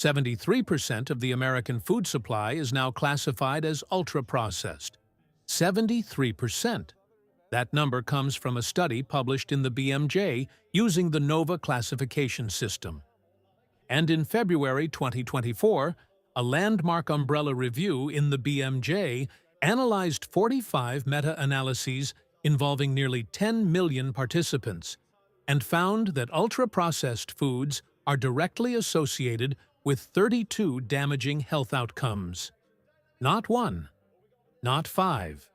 73% of the American food supply is now classified as ultra-processed. 73%. That number comes from a study published in the BMJ using the NOVA classification system. And in February 2024, a landmark umbrella review in the BMJ analyzed 45 meta-analyses involving nearly 10 million participants and found that ultra-processed foods are directly associated with 32 damaging health outcomes. Not one, not five,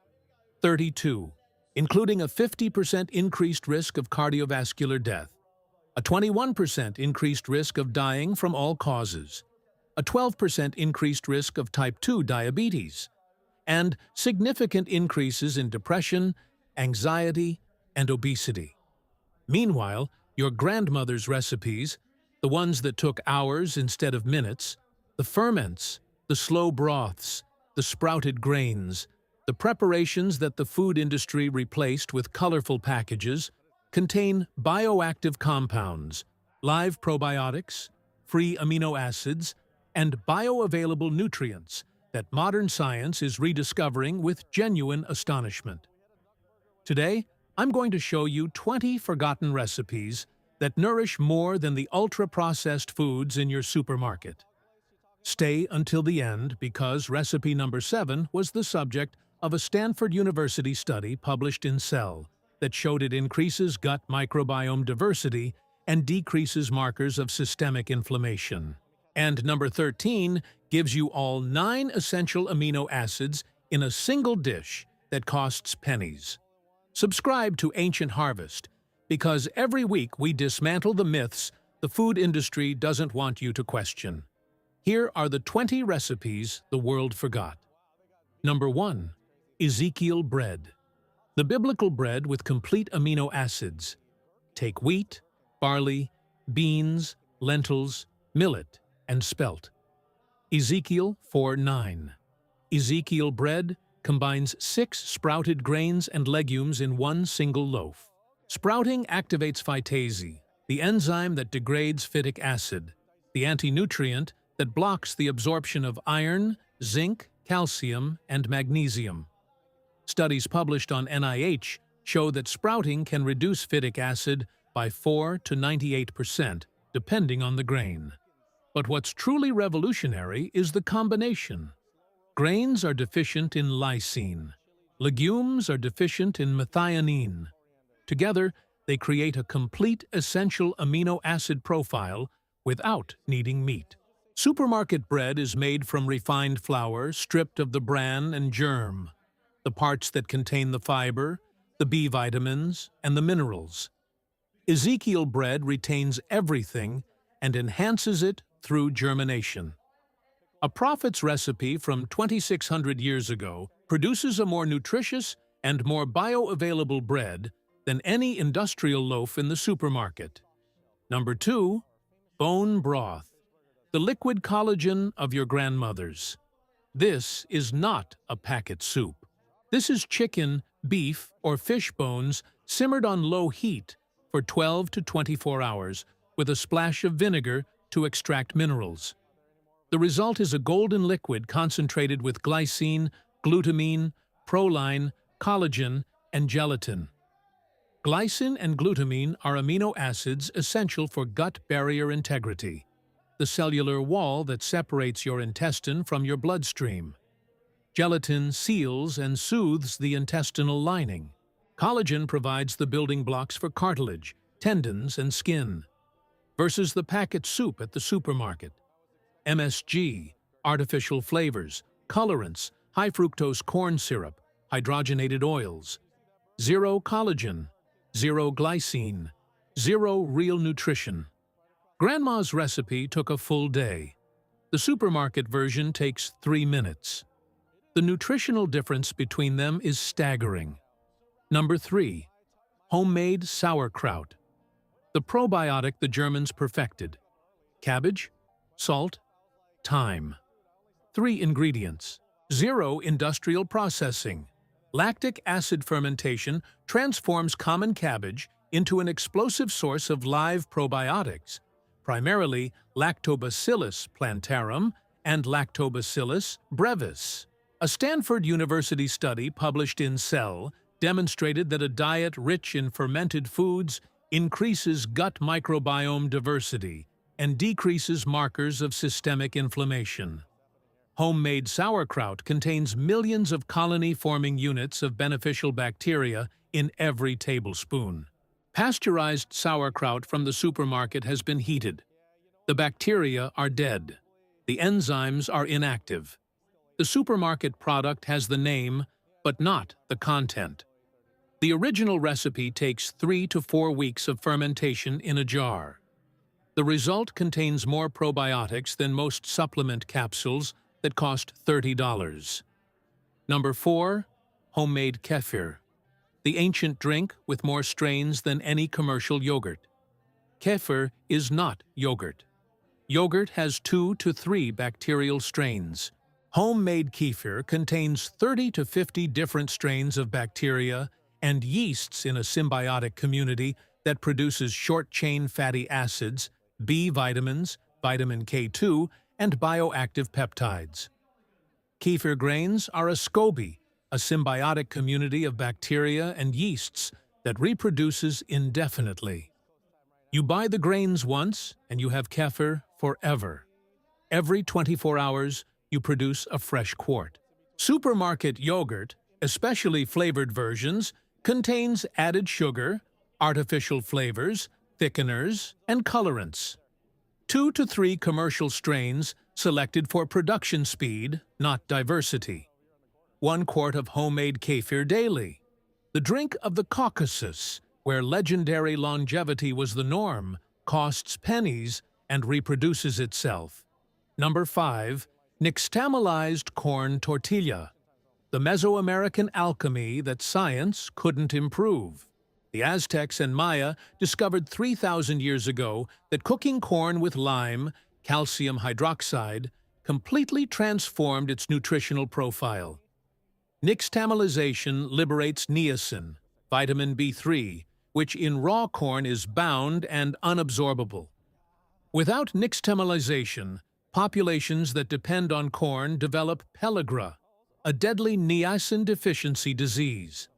32, including a 50% increased risk of cardiovascular death, a 21% increased risk of dying from all causes, a 12% increased risk of type 2 diabetes, and significant increases in depression, anxiety, and obesity. Meanwhile, your grandmother's recipes, the ones that took hours instead of minutes, the ferments, the slow broths, the sprouted grains, the preparations that the food industry replaced with colorful packages, contain bioactive compounds, live probiotics, free amino acids, and bioavailable nutrients that modern science is rediscovering with genuine astonishment. Today, I'm going to show you 20 forgotten recipes that nourish more than the ultra-processed foods in your supermarket. Stay until the end because recipe number 7 was the subject of a Stanford University study published in Cell that showed it increases gut microbiome diversity and decreases markers of systemic inflammation. And number 13 gives you all 9 essential amino acids in a single dish that costs pennies. Subscribe to Ancient Harvest, because every week we dismantle the myths the food industry doesn't want you to question. Here are the 20 recipes the world forgot. Number 1. Ezekiel bread. The biblical bread with complete amino acids. Take wheat, barley, beans, lentils, millet, and spelt. Ezekiel 4:9. Ezekiel bread combines 6 sprouted grains and legumes in one single loaf. Sprouting activates phytase, the enzyme that degrades phytic acid, the anti-nutrient that blocks the absorption of iron, zinc, calcium, and magnesium. Studies published on NIH show that sprouting can reduce phytic acid by 4 to 98%, depending on the grain. But what's truly revolutionary is the combination. Grains are deficient in lysine. Legumes are deficient in methionine. Together, they create a complete essential amino acid profile without needing meat. Supermarket bread is made from refined flour stripped of the bran and germ, the parts that contain the fiber, the B vitamins, and the minerals. Ezekiel bread retains everything and enhances it through germination. A prophet's recipe from 2,600 years ago produces a more nutritious and more bioavailable bread than any industrial loaf in the supermarket. Number 2. Bone broth. The liquid collagen of your grandmothers. This is not a packet soup. This is chicken, beef, or fish bones simmered on low heat for 12 to 24 hours with a splash of vinegar to extract minerals. The result is a golden liquid concentrated with glycine, glutamine, proline, collagen, and gelatin. Glycine and glutamine are amino acids essential for gut barrier integrity, the cellular wall that separates your intestine from your bloodstream. Gelatin seals and soothes the intestinal lining. Collagen provides the building blocks for cartilage, tendons, and skin. Versus the packet soup at the supermarket. MSG, artificial flavors, colorants, high-fructose corn syrup, hydrogenated oils. Zero collagen, zero glycine, zero real nutrition. Grandma's recipe took a full day. The supermarket version takes 3 minutes. The nutritional difference between them is staggering. Number 3. Homemade sauerkraut. The probiotic the Germans perfected. Cabbage, salt, thyme. 3 ingredients. 0 industrial processing. Lactic acid fermentation transforms common cabbage into an explosive source of live probiotics, primarily Lactobacillus plantarum and Lactobacillus brevis. A Stanford University study published in Cell demonstrated that a diet rich in fermented foods increases gut microbiome diversity and decreases markers of systemic inflammation. Homemade sauerkraut contains millions of colony-forming units of beneficial bacteria in every tablespoon. Pasteurized sauerkraut from the supermarket has been heated. The bacteria are dead. The enzymes are inactive. The supermarket product has the name, but not the content. The original recipe takes 3 to 4 weeks of fermentation in a jar. The result contains more probiotics than most supplement capsules that cost $30. Number 4. Homemade kefir. The ancient drink with more strains than any commercial yogurt. Kefir is not yogurt. Yogurt has 2 to 3 bacterial strains. Homemade kefir contains 30 to 50 different strains of bacteria and yeasts in a symbiotic community that produces short-chain fatty acids, B vitamins, vitamin K2, and bioactive peptides. Kefir grains are a SCOBY, a symbiotic community of bacteria and yeasts that reproduces indefinitely. You buy the grains once, and you have kefir forever. Every 24 hours, you produce a fresh quart. Supermarket yogurt, especially flavored versions, contains added sugar, artificial flavors, thickeners, and colorants. 2 to 3 commercial strains selected for production speed, not diversity. 1 quart of homemade kefir daily. The drink of the Caucasus, where legendary longevity was the norm, costs pennies and reproduces itself. Number 5. Nixtamalized corn tortilla. The Mesoamerican alchemy that science couldn't improve. The Aztecs and Maya discovered 3,000 years ago that cooking corn with lime, calcium hydroxide, completely transformed its nutritional profile. Nixtamalization liberates niacin, vitamin B3, which in raw corn is bound and unabsorbable. Without nixtamalization, populations that depend on corn develop pellagra, a deadly niacin deficiency disease.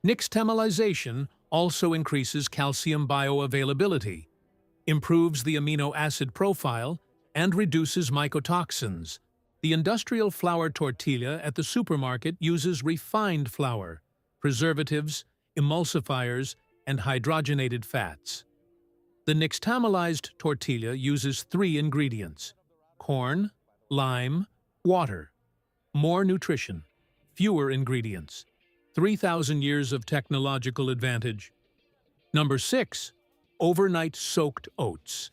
Nixtamalization also increases calcium bioavailability, improves the amino acid profile, and reduces mycotoxins. The industrial flour tortilla at the supermarket uses refined flour, preservatives, emulsifiers, and hydrogenated fats. The nixtamalized tortilla uses 3 ingredients: corn, lime, water. More nutrition, fewer ingredients. 3,000 years of technological advantage. Number 6. Overnight soaked oats.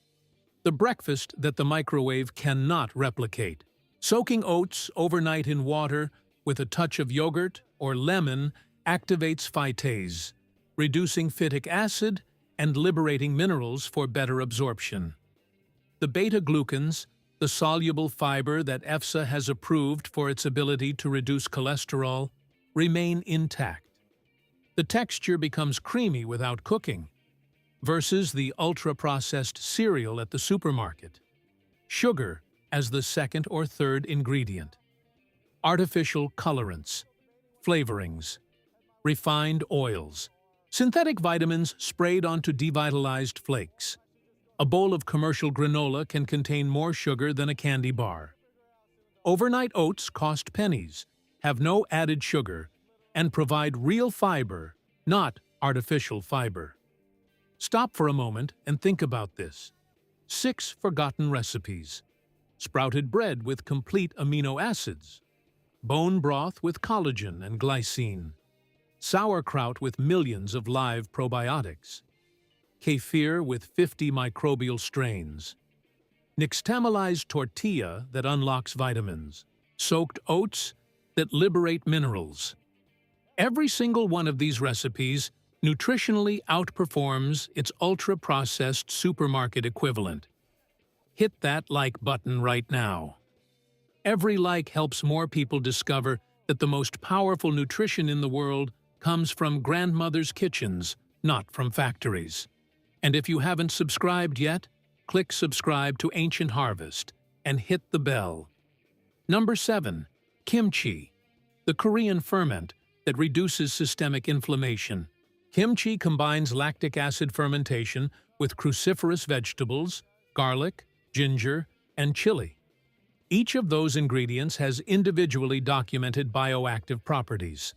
The breakfast that the microwave cannot replicate. Soaking oats overnight in water with a touch of yogurt or lemon activates phytase, reducing phytic acid and liberating minerals for better absorption. The beta-glucans, the soluble fiber that EFSA has approved for its ability to reduce cholesterol, remain intact. The texture becomes creamy without cooking, versus the ultra-processed cereal at the supermarket. Sugar as the 2nd or 3rd ingredient. Artificial colorants, flavorings, refined oils, synthetic vitamins sprayed onto devitalized flakes. A bowl of commercial granola can contain more sugar than a candy bar. Overnight oats cost pennies, have no added sugar, and provide real fiber, not artificial fiber. Stop for a moment and think about this. 6 forgotten recipes. Sprouted bread with complete amino acids. Bone broth with collagen and glycine. Sauerkraut with millions of live probiotics. Kefir with 50 microbial strains. Nixtamalized tortilla that unlocks vitamins. Soaked oats that liberate minerals. Every single one of these recipes nutritionally outperforms its ultra-processed supermarket equivalent. Hit that like button right now. Every like helps more people discover that the most powerful nutrition in the world comes from grandmother's kitchens, not from factories. And if you haven't subscribed yet, click subscribe to Ancient Harvest and hit the bell. Number 7. Kimchi, the Korean ferment that reduces systemic inflammation. Kimchi combines lactic acid fermentation with cruciferous vegetables, garlic, ginger, and chili. Each of those ingredients has individually documented bioactive properties.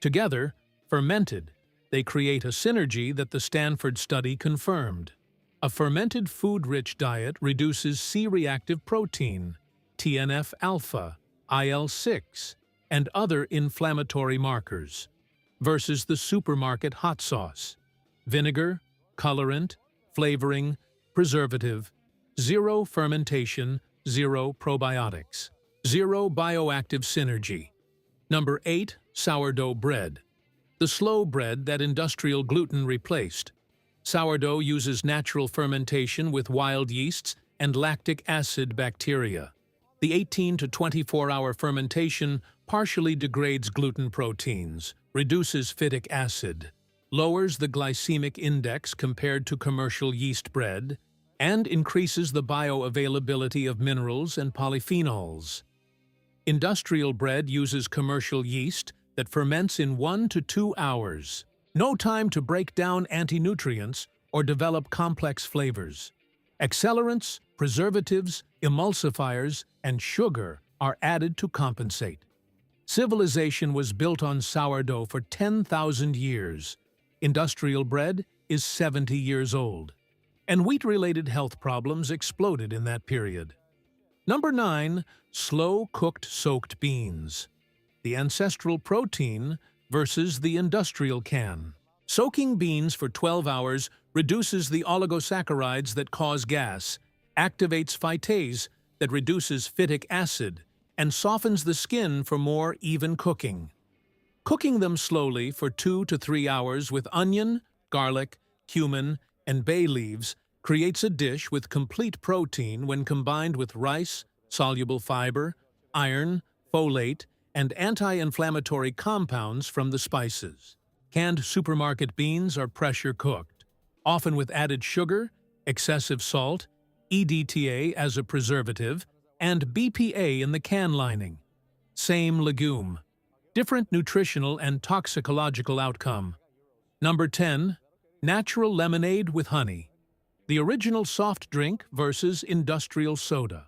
Together, fermented, they create a synergy that the Stanford study confirmed. A fermented food-rich diet reduces C-reactive protein, TNF-alpha, IL-6, and other inflammatory markers, versus the supermarket hot sauce, vinegar, colorant, flavoring, preservative, zero fermentation, zero probiotics, zero bioactive synergy. Number 8. Sourdough bread, the slow bread that industrial gluten replaced. Sourdough uses natural fermentation with wild yeasts and lactic acid bacteria. The 18 to 24-hour fermentation partially degrades gluten proteins, reduces phytic acid, lowers the glycemic index compared to commercial yeast bread, and increases the bioavailability of minerals and polyphenols. Industrial bread uses commercial yeast that ferments in 1 to 2 hours. No time to break down anti-nutrients or develop complex flavors. Accelerants, preservatives, emulsifiers, and sugar are added to compensate. Civilization was built on sourdough for 10,000 years. Industrial bread is 70 years old. And wheat-related health problems exploded in that period. Number 9. Slow-cooked soaked beans, the ancestral protein versus the industrial can. Soaking beans for 12 hours reduces the oligosaccharides that cause gas, activates phytase that reduces phytic acid, and softens the skin for more even cooking. Cooking them slowly for 2 to 3 hours with onion, garlic, cumin, and bay leaves creates a dish with complete protein when combined with rice, soluble fiber, iron, folate, and anti-inflammatory compounds from the spices. Canned supermarket beans are pressure-cooked, often with added sugar, excessive salt, EDTA as a preservative, and BPA in the can lining. Same legume. Different nutritional and toxicological outcome. Number 10. Natural lemonade with honey, the original soft drink versus industrial soda.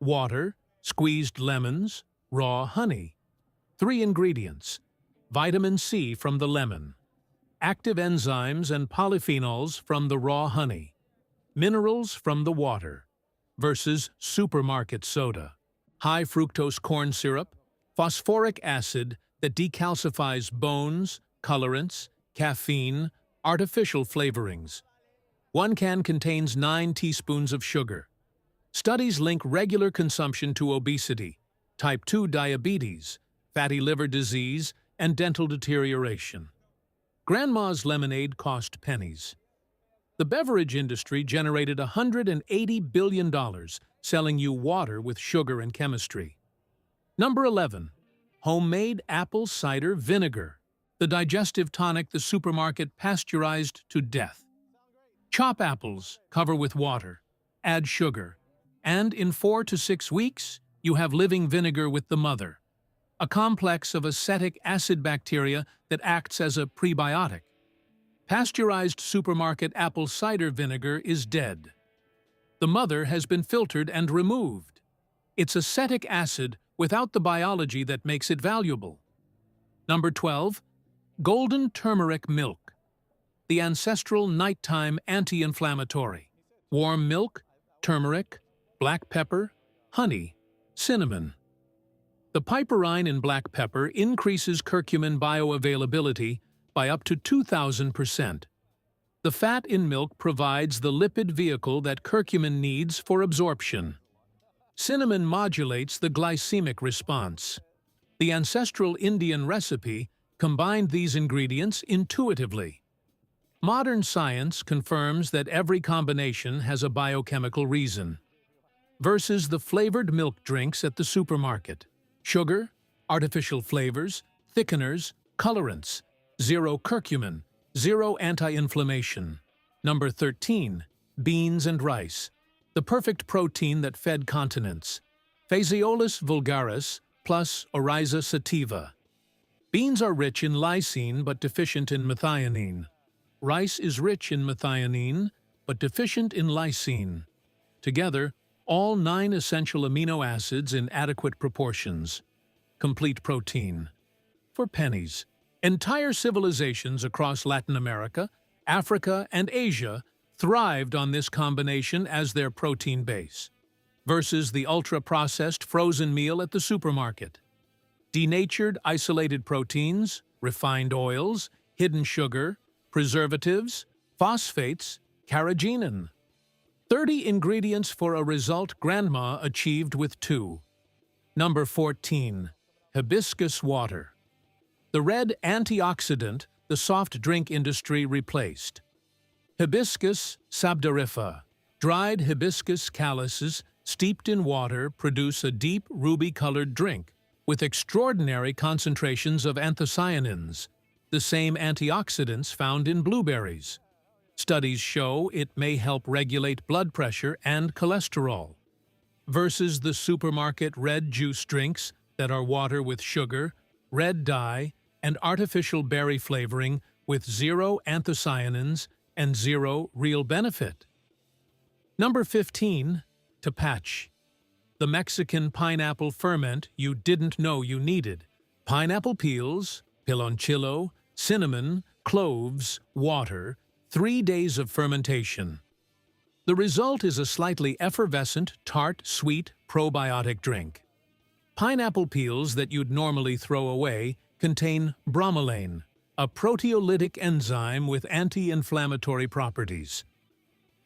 Water, squeezed lemons, raw honey. 3 ingredients: vitamin C from the lemon, active enzymes and polyphenols from the raw honey, minerals from the water, versus supermarket soda. High fructose corn syrup, phosphoric acid that decalcifies bones, colorants, caffeine, artificial flavorings. 1 can contains 9 teaspoons of sugar. Studies link regular consumption to obesity, type 2 diabetes, fatty liver disease, and dental deterioration. Grandma's lemonade cost pennies. The beverage industry generated $180 billion selling you water with sugar and chemistry. Number 11. Homemade apple cider vinegar, the digestive tonic the supermarket pasteurized to death. Chop apples, cover with water, add sugar, and in 4 to 6 weeks, you have living vinegar with the mother, a complex of acetic acid bacteria that acts as a prebiotic. Pasteurized supermarket apple cider vinegar is dead. The mother has been filtered and removed. It's acetic acid without the biology that makes it valuable. Number 12. Golden turmeric milk, the ancestral nighttime anti-inflammatory. Warm milk, turmeric, black pepper, honey, cinnamon. The piperine in black pepper increases curcumin bioavailability by up to 2,000%. The fat in milk provides the lipid vehicle that curcumin needs for absorption. Cinnamon modulates the glycemic response. The ancestral Indian recipe combined these ingredients intuitively. Modern science confirms that every combination has a biochemical reason. Versus the flavored milk drinks at the supermarket. Sugar, artificial flavors, thickeners, colorants, zero curcumin, zero anti-inflammation. Number 13. beans and rice, the perfect protein that fed continents. Phaseolus vulgaris plus Oryza sativa. Beans are rich in lysine but deficient in methionine. Rice is rich in methionine but deficient in lysine. Together, all 9 essential amino acids in adequate proportions. Complete protein. For pennies. Entire civilizations across Latin America, Africa, and Asia thrived on this combination as their protein base, versus the ultra-processed frozen meal at the supermarket. Denatured isolated proteins, refined oils, hidden sugar, preservatives, phosphates, carrageenan. 30 ingredients for a result Grandma achieved with 2. Number 14. Hibiscus water. The red antioxidant the soft drink industry replaced. Hibiscus sabdariffa. Dried hibiscus calyces steeped in water produce a deep ruby-colored drink with extraordinary concentrations of anthocyanins, the same antioxidants found in blueberries. Studies show it may help regulate blood pressure and cholesterol, versus the supermarket red juice drinks that are water with sugar, red dye, and artificial berry flavoring with 0 anthocyanins and 0 real benefit. Number 15. Tepache. The Mexican pineapple ferment you didn't know you needed. Pineapple peels, piloncillo, cinnamon, cloves, water, 3 days of fermentation. The result is a slightly effervescent, tart, sweet, probiotic drink. Pineapple peels that you'd normally throw away contain bromelain, a proteolytic enzyme with anti-inflammatory properties.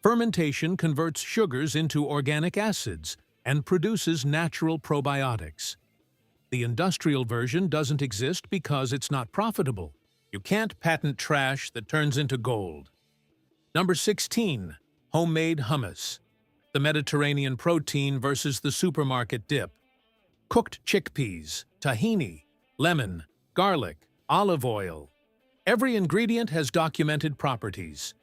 Fermentation converts sugars into organic acids and produces natural probiotics. The industrial version doesn't exist because it's not profitable. You can't patent trash that turns into gold. Number 16. Homemade hummus. The Mediterranean protein versus the supermarket dip. Cooked chickpeas, tahini, lemon, garlic, olive oil. Every ingredient has documented properties.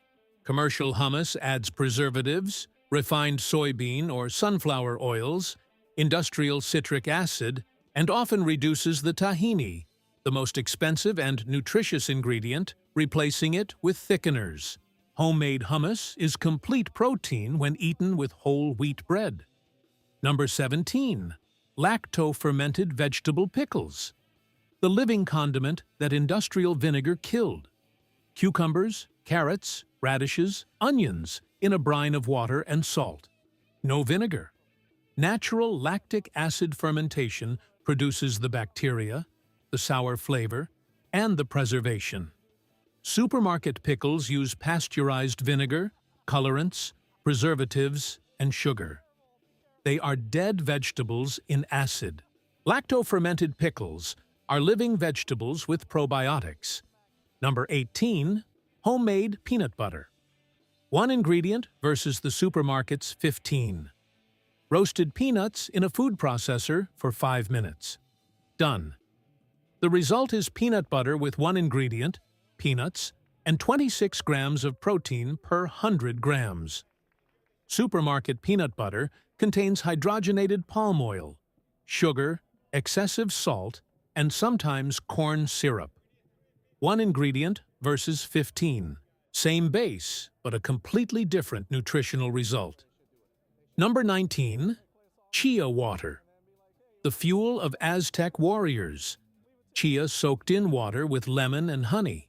Commercial hummus adds preservatives, refined soybean or sunflower oils, industrial citric acid, and often reduces the tahini, the most expensive and nutritious ingredient, replacing it with thickeners. Homemade hummus is complete protein when eaten with whole wheat bread. Number 17. Lacto-fermented vegetable pickles. The living condiment that industrial vinegar killed. Cucumbers, carrots, radishes, onions in a brine of water and salt. No vinegar. Natural lactic acid fermentation produces the bacteria, the sour flavor, and the preservation. Supermarket pickles use pasteurized vinegar, colorants, preservatives, and sugar. They are dead vegetables in acid. Lacto-fermented pickles are living vegetables with probiotics. Number 18. Homemade peanut butter. 1 ingredient versus the supermarket's 15. Roasted peanuts in a food processor for 5 minutes. Done. The result is peanut butter with 1 ingredient, peanuts, and 26 grams of protein per 100 grams. Supermarket peanut butter contains hydrogenated palm oil, sugar, excessive salt, and sometimes corn syrup. 1 ingredient versus 15. Same base, but a completely different nutritional result. Number 19. Chia water. The fuel of Aztec warriors. Chia soaked in water with lemon and honey.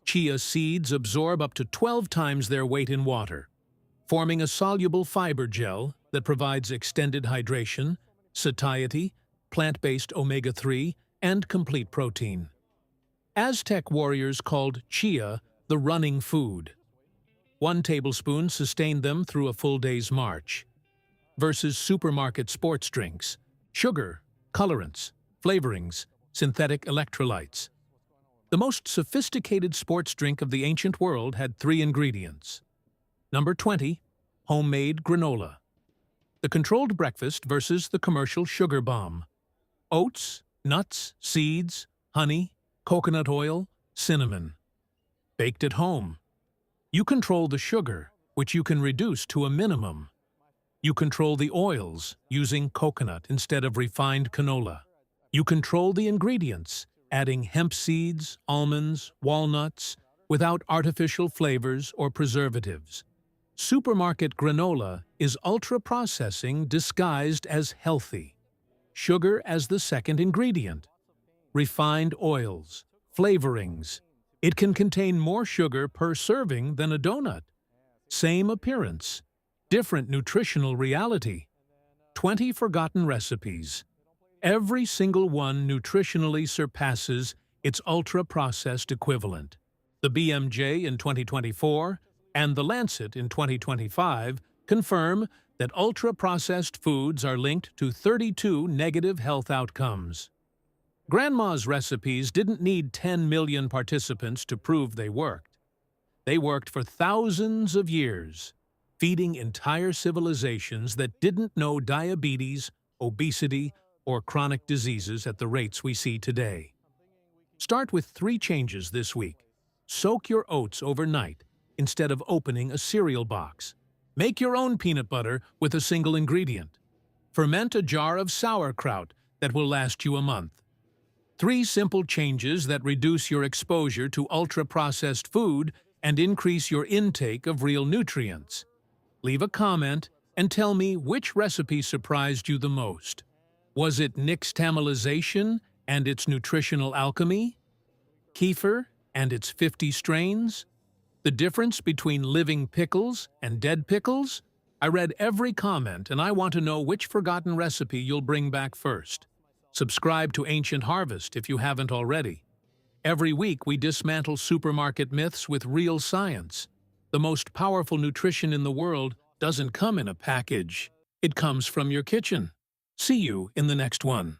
Chia seeds absorb up to 12 times their weight in water, forming a soluble fiber gel that provides extended hydration, satiety, plant-based omega-3, and complete protein. Aztec warriors called chia the running food. 1 tablespoon sustained them through a full day's march. Versus supermarket sports drinks, sugar, colorants, flavorings, synthetic electrolytes. The most sophisticated sports drink of the ancient world had 3 ingredients. Number 20. Homemade granola. The controlled breakfast versus the commercial sugar bomb. Oats, nuts, seeds, honey, coconut oil, cinnamon. Baked at home. You control the sugar, which you can reduce to a minimum. You control the oils, using coconut instead of refined canola. You control the ingredients, adding hemp seeds, almonds, walnuts, without artificial flavors or preservatives. Supermarket granola is ultra-processing disguised as healthy. Sugar as the second ingredient. Refined oils, flavorings. It can contain more sugar per serving than a donut. Same appearance, different nutritional reality. 20 forgotten recipes. Every single one nutritionally surpasses its ultra-processed equivalent. The BMJ in 2024 and the Lancet in 2025 confirm that ultra-processed foods are linked to 32 negative health outcomes. Grandma's recipes didn't need 10 million participants to prove they worked. They worked for thousands of years, feeding entire civilizations that didn't know diabetes, obesity, or chronic diseases at the rates we see today. Start with 3 changes this week. Soak your oats overnight instead of opening a cereal box. Make your own peanut butter with a single ingredient. Ferment a jar of sauerkraut that will last you a month. 3 simple changes that reduce your exposure to ultra-processed food and increase your intake of real nutrients. Leave a comment and tell me which recipe surprised you the most. Was it Nixtamalization and its nutritional alchemy? Kefir and its 50 strains? The difference between living pickles and dead pickles? I read every comment and I want to know which forgotten recipe you'll bring back first. Subscribe to Ancient Harvest if you haven't already. Every week we dismantle supermarket myths with real science. The most powerful nutrition in the world doesn't come in a package. It comes from your kitchen. See you in the next one.